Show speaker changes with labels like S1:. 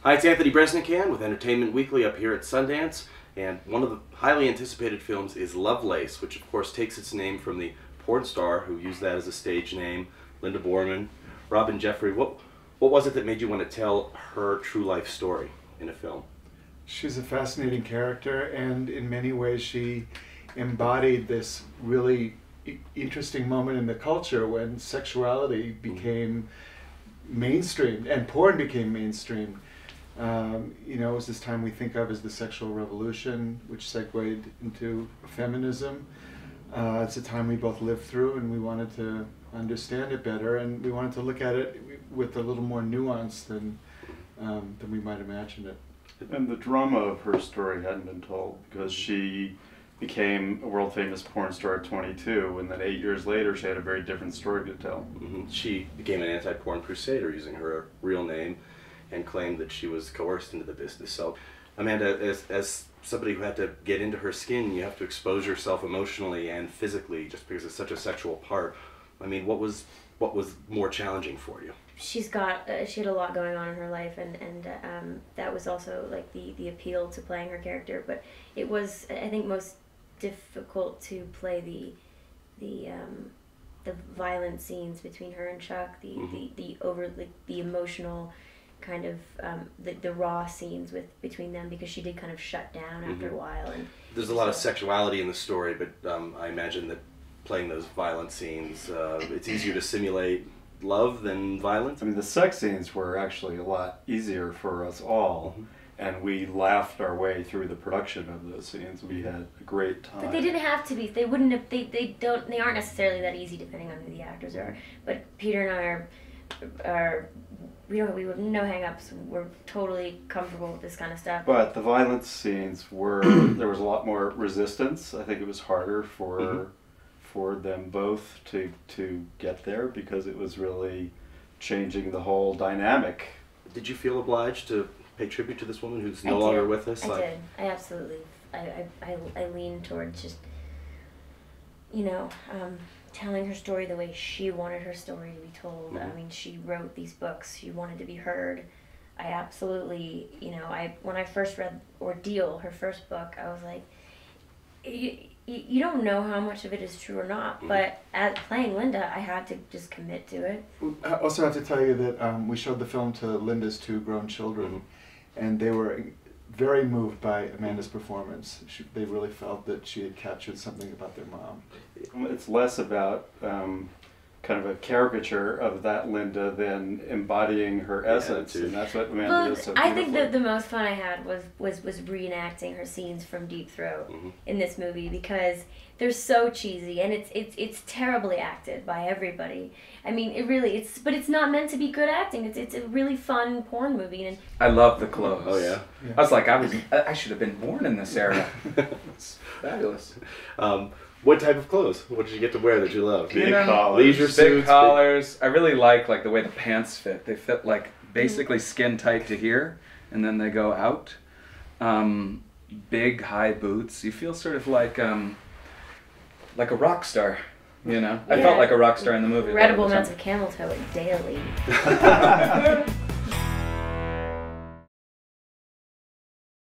S1: Hi, it's Anthony BREZNICAN with Entertainment Weekly up here at Sundance, and one of the highly anticipated films is Lovelace, which of course takes its name from the porn star who used that as a stage name, Linda Borman. Robin Jeffrey, what was it that made you want to tell her true life story in a film?
S2: She's a fascinating character, and in many ways she embodied this really interesting moment in the culture when sexuality became mainstream and porn became mainstream. You know, it was this time we think of as the sexual revolution, which segued into feminism. It's a time we both lived through, and we wanted to understand it better, and we wanted to look at it with a little more nuance than we might imagine it.
S3: And the drama of her story hadn't been told, because she became a world-famous porn star at 22, and then 8 years later she had a very different story to tell.
S1: She became an anti-porn crusader using her real name and claimed that she was coerced into the business. So, Amanda, as somebody who had to get into her skin, you have to expose yourself emotionally and physically just because it's such a sexual part. I mean, what was more challenging for you?
S4: She had a lot going on in her life, and that was also like the appeal to playing her character. But it was, I think, most difficult to play the violent scenes between her and Chuck, the emotional kind of the raw scenes between them, because she did kind of shut down after a while. And
S1: there's a lot of sexuality in the story, but I imagine that playing those violent scenes, it's easier to simulate love than violence.
S3: I mean, the sex scenes were actually a lot easier for us all, and we laughed our way through the production of those scenes. We had a great time.
S4: But they didn't have to be. They wouldn't have. They aren't necessarily that easy depending on who the actors are. But Peter and I we have no hang-ups. We're totally comfortable with this kind of stuff.
S3: But the violence scenes were there was a lot more resistance. I think it was harder for them both to get there, because it was really changing the whole dynamic.
S1: Did you feel obliged to pay tribute to this woman who's no longer with us?
S4: I did. I absolutely. I leaned towards just, you know, telling her story the way she wanted her story to be told. I mean, she wrote these books. She wanted to be heard. I absolutely, you know, when I first read Ordeal, her first book, I was like, you don't know how much of it is true or not, but as playing Linda, I had to just commit to it.
S2: I also have to tell you that we showed the film to Linda's 2 grown children, and they were very moved by Amanda's performance. They really felt that she had captured something about their mom.
S3: It's less about kind of a caricature of that Linda than embodying her essence, and that's what Amanda does so beautifully.
S4: I think that the most fun I had was reenacting her scenes from Deep Throat in this movie, because they're so cheesy, and it's terribly acted by everybody. I mean, but it's not meant to be good acting. It's a really fun porn movie. And
S5: I love the clothes.
S1: Oh yeah.
S5: I was like, I should have been born in this era. It's fabulous.
S1: What type of clothes? What did you get to wear that you love?
S3: Big collars.
S1: Leisure
S5: Big
S1: suits,
S5: collars. I really like the way the pants fit. They fit like basically skin tight to here, and then they go out. Big high boots. You feel sort of like a rock star. You know, I felt like a rock star in the movie.
S4: Incredible amounts of camel toe daily.